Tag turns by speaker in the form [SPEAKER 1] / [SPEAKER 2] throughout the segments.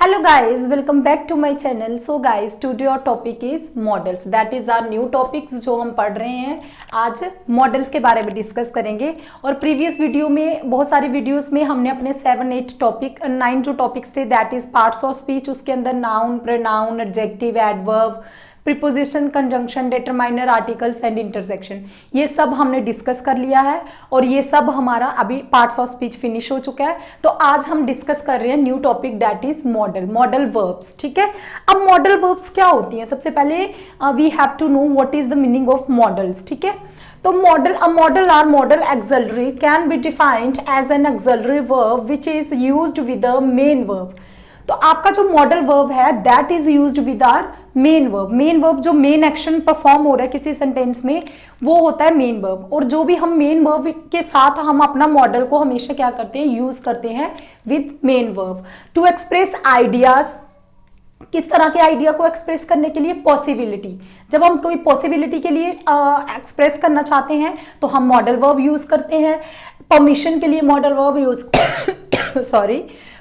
[SPEAKER 1] Hello guys, welcome back to my channel. So guys, today our topic is models. That is our new topics जो हम पढ़ रहे हैं. आज models के बारे में डिस्कस करेंगे. और प्रीवियस वीडियो में बहुत सारी वीडियोस में हमने अपने 7-8 टॉपिक 9 जो टॉपिक्स थे that is parts of speech. उसके अंदर noun, pronoun, adjective, adverb, preposition, conjunction, determiner, articles and intersection, ये सब हमने डिस्कस कर लिया है और ये सब हमारा अभी पार्ट्स ऑफ स्पीच फिनिश हो चुका है. तो आज हम डिस्कस कर रहे हैं new topic that is modal verbs. ठीक है, अब मॉडल वर्ब्स क्या होती हैं? सबसे पहले we have to know what is the meaning of models. ठीक है, तो model or model auxiliary can be defined as an auxiliary verb which is used with the main verb. तो आपका जो मॉडल वर्ब है that is used with our main verb. Main verb जो main action perform हो रहा है किसी sentence में वो होता है मेन वर्ब. और जो भी हम मेन वर्ब के साथ हम अपना मॉडल को हमेशा क्या करते हैं, यूज करते हैं with main verb to express ideas. किस तरह के आइडिया को एक्सप्रेस करने के लिए? पॉसिबिलिटी. जब हम कोई पॉसिबिलिटी के लिए एक्सप्रेस करना चाहते हैं तो हम मॉडल वर्ब यूज करते हैं. परमिशन के लिए मॉडल वर्ब यूज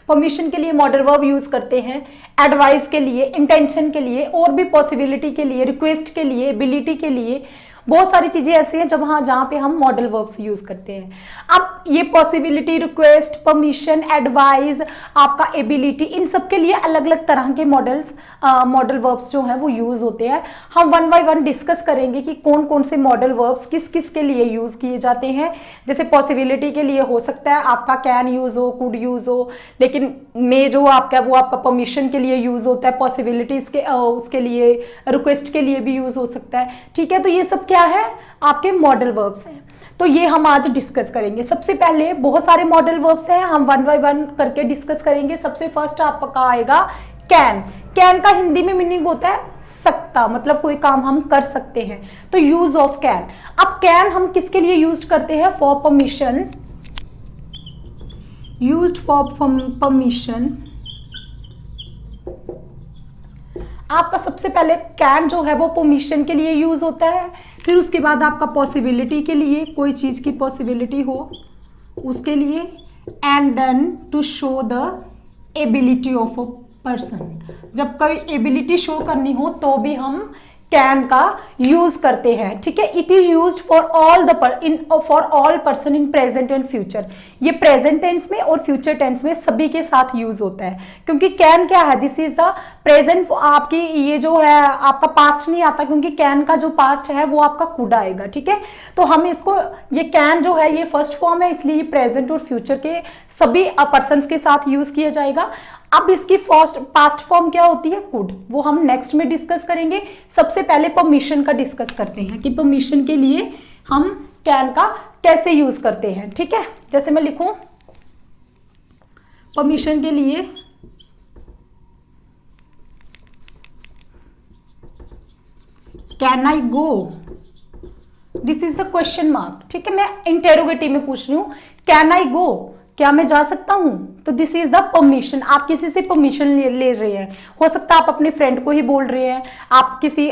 [SPEAKER 1] परमिशन के लिए मॉडल वर्ब यूज करते हैं. एडवाइस के लिए, इंटेंशन के लिए, और भी पॉसिबिलिटी के लिए, रिक्वेस्ट के लिए, एबिलिटी के लिए, बहुत सारी चीजें ऐसी हैं जहां पे हम मॉडल वर्ब्स यूज करते हैं. अब ये पॉसिबिलिटी, रिक्वेस्ट, परमिशन, एडवाइस, आपका एबिलिटी, इन सब के लिए अलग अलग तरह के मॉडल वर्ब्स जो हैं वो यूज होते हैं. हम वन बाय वन डिस्कस करेंगे कि कौन कौन से मॉडल वर्ब्स किस किस के लिए यूज किए जाते हैं. जैसे पॉसिबिलिटी के लिए हो सकता है आपका कैन यूज हो, कुड यूज हो, लेकिन मे जो आपका वो आपका परमिशन के लिए यूज होता है. पॉसिबिलिटीज के उसके लिए, रिक्वेस्ट के लिए भी यूज हो सकता है. ठीक है, तो ये सब क्या है? आपके मॉडल वर्ब्स हैं. तो ये हम आज डिस्कस करेंगे. सबसे पहले बहुत सारे मॉडल वर्ब्स हैं, हम वन बाय वन करके डिस्कस करेंगे. सबसे फर्स्ट आपका आएगा कैन. कैन का हिंदी में मीनिंग होता है सकता, मतलब कोई काम हम कर सकते हैं. तो यूज ऑफ कैन. अब कैन हम किसके लिए यूज करते हैं? For permission. Used for permission. आपका सबसे पहले कैन जो है वो परमिशन के लिए यूज होता है. फिर उसके बाद आपका पॉसिबिलिटी के लिए, कोई चीज की पॉसिबिलिटी हो उसके लिए, and then to show the ability of a person. जब कोई एबिलिटी शो करनी हो तो भी हम कैन का यूज करते हैं. ठीक है, it is used for all person in present and future. ये प्रेजेंट टेंस में और फ्यूचर टेंस में सभी के साथ यूज होता है. क्योंकि कैन क्या है? This is the present. आपकी ये जो है आपका पास्ट नहीं आता, क्योंकि कैन का जो पास्ट है वो आपका कुड आएगा. ठीक है, तो हम इसको, ये कैन जो है ये फर्स्ट फॉर्म है, इसलिए ये प्रेजेंट और फ्यूचर के सभी पर्सन के साथ यूज किया जाएगा. अब इसकी पास्ट फॉर्म क्या होती है? कुड. वो हम नेक्स्ट में डिस्कस करेंगे. सबसे पहले परमिशन का डिस्कस करते हैं कि परमिशन के लिए हम कैन का कैसे यूज करते हैं. ठीक है, जैसे मैं लिखूं परमिशन के लिए can I go. This is the question mark. ठीक है, मैं इंटेरोगेटिव में पूछ रही हूं कैन आई गो, क्या मैं जा सकता हूं? तो दिस इज द परमिशन. आप किसी से परमिशन ले रहे हैं. हो सकता है आप अपने फ्रेंड को ही बोल रहे हैं, आप किसी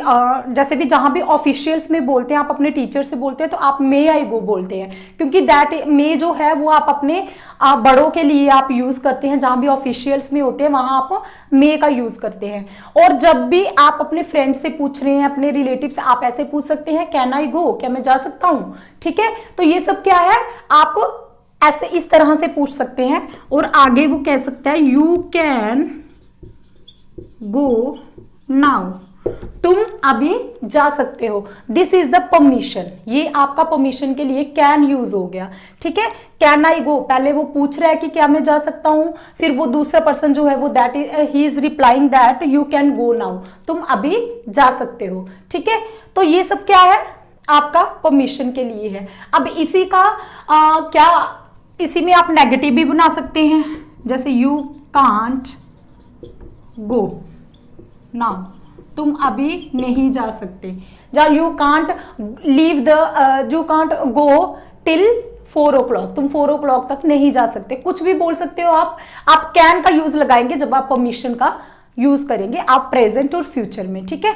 [SPEAKER 1] जैसे भी जहां भी ऑफिशियल्स में बोलते हैं, आप अपने टीचर से बोलते हैं तो आप मे आई गो बोलते हैं, क्योंकि दैट मे जो है वो आप अपने बड़ों के लिए आप यूज करते हैं. जहां भी ऑफिशियल्स में होते हैं वहां आप मे का यूज करते हैं. और जब भी आप अपने फ्रेंड से पूछ रहे हैं, अपने रिलेटिव से, आप ऐसे पूछ सकते हैं कैन आई गो, क्या मैं जा सकता हूं. ठीक है, तो ये सब क्या है? आप ऐसे इस तरह से पूछ सकते हैं. और आगे वो कह सकता है यू कैन गो नाउ, तुम अभी जा सकते हो. This is the permission. ये आपका परमिशन के लिए कैन यूज हो गया. ठीक है, कैन आई गो, पहले वो पूछ रहा है कि क्या मैं जा सकता हूं, फिर वो दूसरा पर्सन जो है वो that he is replying that you can go now, तुम अभी जा सकते हो. ठीक है, तो ये सब क्या है? आपका परमिशन के लिए है. अब इसी का इसी में आप नेगेटिव भी बना सकते हैं. जैसे यू कांट गो नाउ, तुम अभी नहीं जा सकते. या you can't you can't go till 4 o'clock, तुम 4 o'clock तक नहीं जा सकते. कुछ भी बोल सकते हो आप कैन का यूज लगाएंगे जब आप परमिशन का यूज करेंगे आप प्रेजेंट और फ्यूचर में. ठीक है,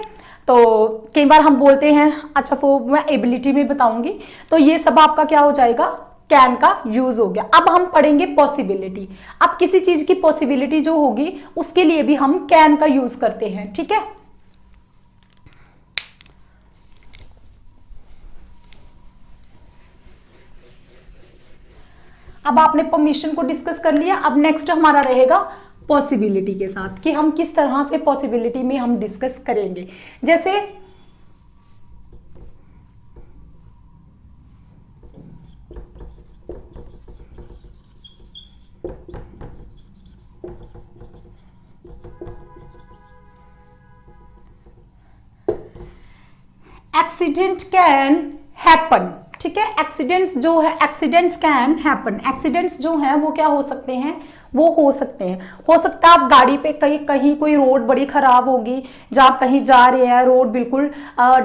[SPEAKER 1] तो कई बार हम बोलते हैं, अच्छा वो मैं एबिलिटी में बताऊंगी. तो ये सब आपका क्या हो जाएगा? कैन का यूज हो गया। अब हम पढ़ेंगे पॉसिबिलिटी। अब किसी चीज की पॉसिबिलिटी जो होगी उसके लिए भी हम कैन का यूज करते हैं, ठीक है। अब आपने परमिशन को डिस्कस कर लिया। अब नेक्स्ट हमारा रहेगा पॉसिबिलिटी के साथ कि हम किस तरह से पॉसिबिलिटी में हम डिस्कस करेंगे। जैसे एक्सीडेंट कैन हैपन, ठीक है। एक्सीडेंट्स जो है, एक्सीडेंट्स कैन हैपन, एक्सीडेंट्स जो हैं वो क्या हो सकते हैं, वो हो सकते हैं। हो सकता है आप गाड़ी पे कहीं कहीं कोई रोड बड़ी खराब होगी, जहाँ आप कहीं जा रहे हैं, रोड बिल्कुल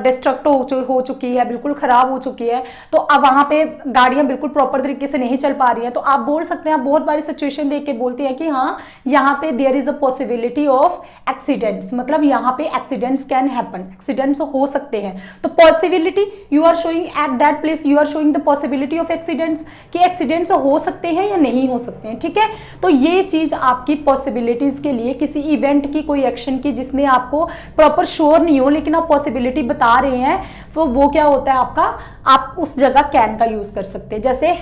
[SPEAKER 1] डिस्ट्रक्ट हो चुकी है, बिल्कुल खराब हो चुकी है, तो अब वहाँ पे गाड़ियाँ बिल्कुल प्रॉपर तरीके से नहीं चल पा रही हैं, तो आप बोल सकते हैं, आप बहुत बारी सिचुएशन देख के बोलते हैं कि हाँ यहाँ पे there is a possibility of accidents, मतलब यहाँ पे एक्सीडेंट्स कैन हैपन, एक्सीडेंट्स हो सकते हैं। तो possibility you are showing at that place, you are showing the possibility of accidents, कि एक्सीडेंट्स हो सकते हैं या नहीं हो सकते हैं, ठीक है। तो ये चीज आपकी पॉसिबिलिटीज के लिए, किसी इवेंट की, कोई एक्शन की जिसमें आपको प्रॉपर श्योर नहीं हो लेकिन आप पॉसिबिलिटी बता रहे हैं, तो वो क्या होता है आपका, आप उस जगह कैन का यूज कर सकते हैं। जैसे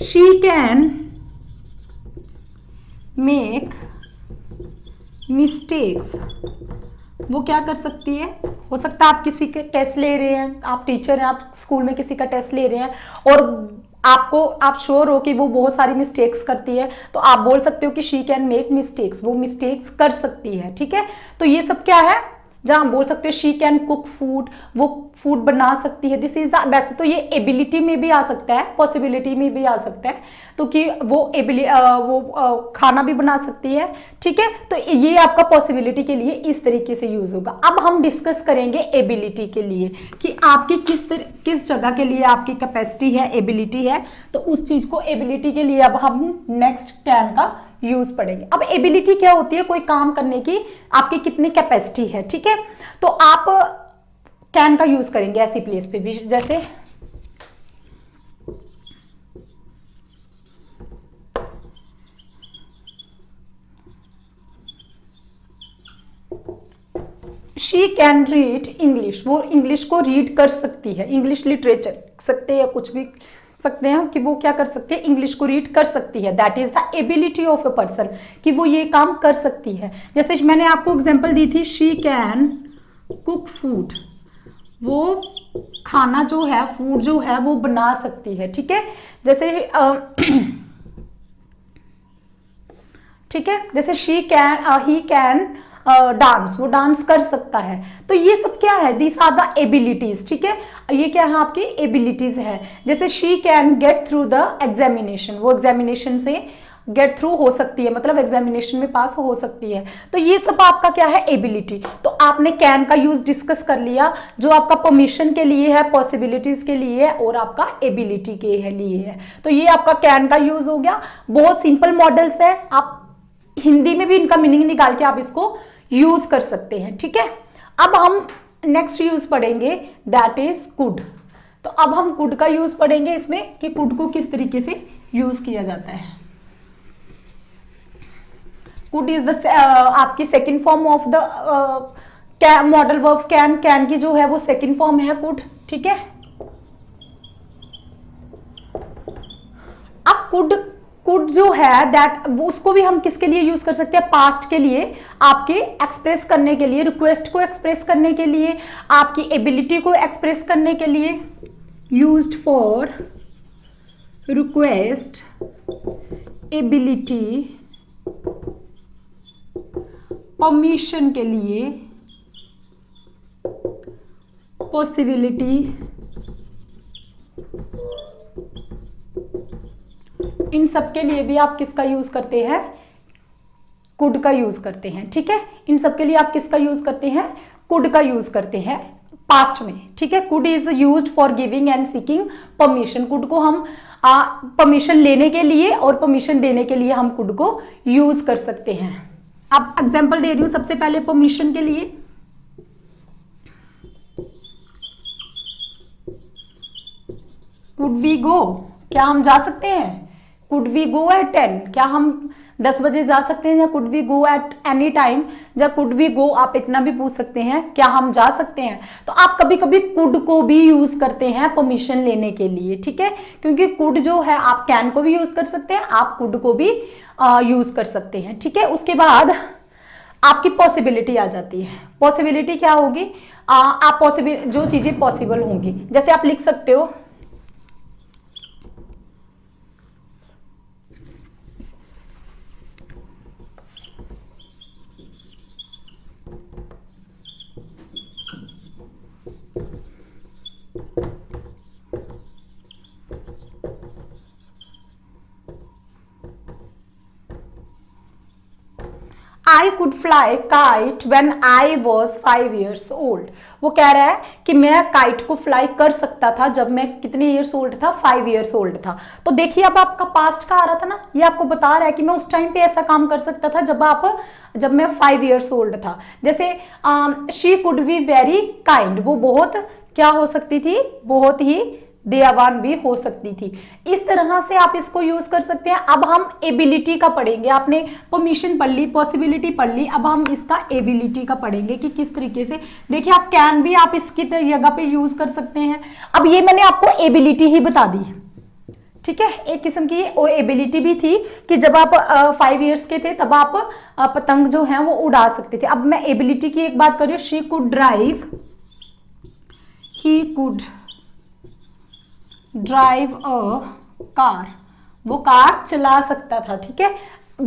[SPEAKER 1] शी कैन मेक मिस्टेक्स, वो क्या कर सकती है, हो सकता है आप किसी के टेस्ट ले रहे हैं, आप टीचर हैं, आप स्कूल में किसी का टेस्ट ले रहे हैं और आपको, आप श्योर हो कि वो बहुत सारी मिस्टेक्स करती है, तो आप बोल सकते हो कि शी कैन मेक मिस्टेक्स, वो मिस्टेक्स कर सकती है, ठीक है। तो ये सब क्या है, जहां हम बोल सकते हैं शी कैन कुक फूड, वो फूड बना सकती है। दिस इज द, वैसे तो ये एबिलिटी में भी आ सकता है, पॉसिबिलिटी में भी आ सकता है, तो कि वो खाना भी बना सकती है, ठीक है। तो ये आपका पॉसिबिलिटी के लिए इस तरीके से यूज होगा। अब हम डिस्कस करेंगे एबिलिटी के लिए कि आपकी किस जगह के लिए आपकी कैपेसिटी है, एबिलिटी है, तो उस चीज को एबिलिटी के लिए अब हम नेक्स्ट कैन का यूज पढ़ेंगे। अब एबिलिटी क्या होती है, कोई काम करने की आपकी कितनी कैपेसिटी है, ठीक है। तो आप कैन का यूज करेंगे ऐसी प्लेस पे भी, जैसे शी कैन रीड इंग्लिश, वो इंग्लिश को रीड कर सकती है, इंग्लिश लिटरेचर सकते हैं, कुछ भी सकते हैं कि वो क्या कर सकते हैं, इंग्लिश को रीड कर सकती है। That is the ability of a person, कि वो ये काम कर सकती है। जैसे मैंने आपको एग्जांपल दी थी, शी कैन कुक फूड, वो खाना जो है, फूड जो है वो बना सकती है, ठीक है। जैसे ठीक है, जैसे she can, he can dance, वो डांस कर सकता है। तो ये सब क्या है, दीज आर द एबिलिटीज, ठीक है। ये क्या है, आपकी एबिलिटीज है। जैसे she can get through the examination, वो एग्जामिनेशन से गेट थ्रू हो सकती है, मतलब एग्जामिनेशन में पास हो सकती है। तो ये सब आपका क्या है, एबिलिटी। तो आपने कैन का यूज डिस्कस कर लिया, जो आपका परमिशन के लिए है, पॉसिबिलिटीज के लिए है, और आपका एबिलिटी के लिए है। तो ये आपका कैन का यूज हो गया। बहुत सिंपल मॉडल्स है, आप हिंदी में भी इनका मीनिंग निकाल के आप इसको यूज कर सकते हैं, ठीक है। अब हम नेक्स्ट यूज पढ़ेंगे, दैट इज कुड। तो अब हम कुड का यूज पढ़ेंगे इसमें, कि कुड को किस तरीके से यूज किया जाता है। कुड इज द आपकी second form of the modal verb can, can की जो है वो सेकेंड फॉर्म है कुड, ठीक है। अब कुड जो है दैट, उसको भी हम किसके लिए यूज कर सकते हैं, पास्ट के लिए, आपके एक्सप्रेस करने के लिए, रिक्वेस्ट को एक्सप्रेस करने के लिए, आपकी एबिलिटी को एक्सप्रेस करने के लिए, used for request, ability, permission के लिए, पॉसिबिलिटी, इन सब के लिए भी आप किसका यूज करते हैं, कुड का यूज करते हैं, ठीक है। इन सब के लिए आप किसका यूज करते हैं, कुड का यूज करते हैं पास्ट में, ठीक है। Could is used for giving and seeking permission, could को हम परमिशन लेने के लिए और परमिशन देने के लिए हम कुड को यूज कर सकते हैं। अब एग्जांपल दे रही हूं सबसे पहले परमिशन के लिए। कुड वी गो, क्या हम जा सकते हैं? Could we go at 10? क्या हम 10 बजे जा सकते हैं? या could we go at any time? या कुड वी गो, आप इतना भी पूछ सकते हैं, क्या हम जा सकते हैं? तो आप कभी कभी कुड को भी यूज करते हैं परमिशन लेने के लिए, ठीक है, क्योंकि कुड जो है आप कैन को भी यूज कर सकते हैं, आप कुड को भी यूज कर सकते हैं, ठीक है। उसके बाद आपकी पॉसिबिलिटी आ जाती है। पॉसिबिलिटी क्या होगी? आप पॉसिबल, जो चीजें पॉसिबल होंगी, जैसे आप लिख सकते हो I could fly kite when I was 5 years old। वो कह रहा है कि मैं काइट को फ्लाई कर सकता था जब मैं कितने ईयर्स ओल्ड था? 5 ईयर्स ओल्ड था। तो देखिए अब आपका पास्ट का आ रहा था ना, ये आपको बता रहा है कि मैं उस टाइम पे ऐसा काम कर सकता था जब मैं 5 ईयर्स ओल्ड था। जैसे she could be very kind, वो बहुत क्या हो सकती थी? बहुत ही दयावान भी हो सकती थी। इस तरह से आप इसको यूज कर सकते हैं। अब हम एबिलिटी का पढ़ेंगे। आपने परमिशन पढ़ ली, पॉसिबिलिटी पढ़ ली, अब हम इसका एबिलिटी का पढ़ेंगे कि किस तरीके से। देखिए आप कैन भी आप इसकी जगह पे यूज कर सकते हैं। अब ये मैंने आपको एबिलिटी ही बता दी, ठीक है। एक किस्म की एबिलिटी भी थी कि जब आप 5 ईयर्स के थे तब आप पतंग जो है वो उड़ा सकते थे। अब मैं एबिलिटी की एक बात कर रही हूँ। She could drive, he could drive a car, वो कार चला सकता था, ठीक है।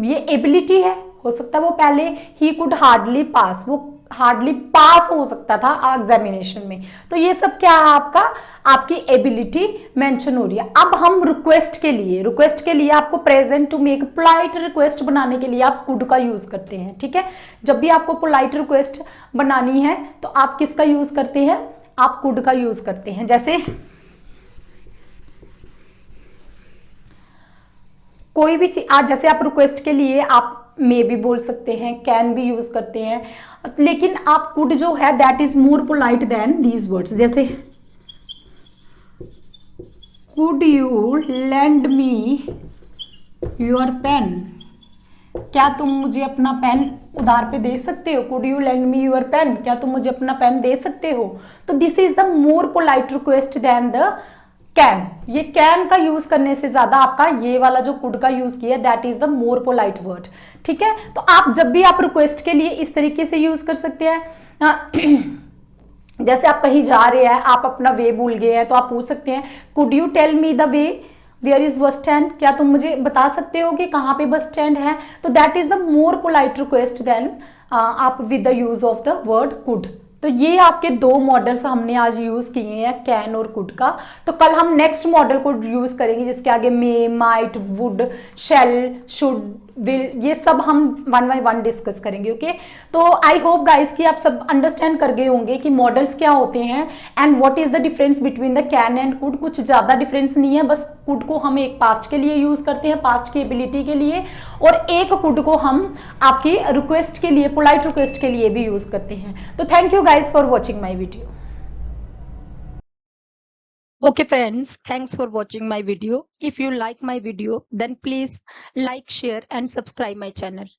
[SPEAKER 1] ये एबिलिटी है। हो सकता है वो पहले ही कुड हार्डली पास, वो हार्डली पास हो सकता था एग्जामिनेशन में। तो ये सब क्या है? आपकी एबिलिटी मेंशन हो रही है। अब हम रिक्वेस्ट के लिए आपको present to make polite request बनाने के लिए आप कुड का यूज करते हैं, ठीक है। जब भी आपको पोलाइट रिक्वेस्ट बनानी है तो आप किसका यूज करते हैं? आप कुड का यूज करते हैं। जैसे कोई भी चीज, आज जैसे आप रिक्वेस्ट के लिए आप मे भी बोल सकते हैं, कैन भी यूज करते हैं, लेकिन आप कुड जो है that is more polite than these words. जैसे could you lend me your pen, क्या तुम मुझे अपना पेन उधार पे दे सकते हो? Could you lend me your pen, क्या तुम मुझे अपना पेन दे सकते हो? तो this is the more polite request than the can. ये कैन का यूज करने से ज्यादा आपका ये वाला जो कुड का यूज किया that is the more polite word, ठीक है। तो आप जब भी आप रिक्वेस्ट के लिए इस तरीके से यूज कर सकते हैं। जैसे आप कहीं जा रहे हैं, आप अपना वे भूल गए हैं, तो आप पूछ सकते हैं could you tell me the way where is bus stand, क्या तुम मुझे बता सकते हो कि कहाँ पे बस स्टैंड है? तो that is the more polite request than आप with the use of the word could. तो ये आपके दो मॉडल्स हमने आज यूज किए हैं, कैन और कुड का। तो कल हम नेक्स्ट मॉडल को यूज करेंगे जिसके आगे may, might, would, shall, should, will, ये सब हम 1 बाय 1 डिस्कस करेंगे। ओके, तो आई होप गाइस कि आप सब अंडरस्टैंड कर गए होंगे कि मॉडल्स क्या होते हैं and what is the difference between the can and could. कुछ ज्यादा डिफरेंस नहीं है, बस कुड को हम एक पास्ट के लिए यूज करते हैं, पास्ट की एबिलिटी के लिए, और एक कुड को हम आपकी रिक्वेस्ट के लिए, पोलाइट रिक्वेस्ट के लिए भी यूज करते हैं। तो thank you guys for watching my video.
[SPEAKER 2] Okay friends, thanks for watching my video. If you like my video, then please like, share and subscribe my channel.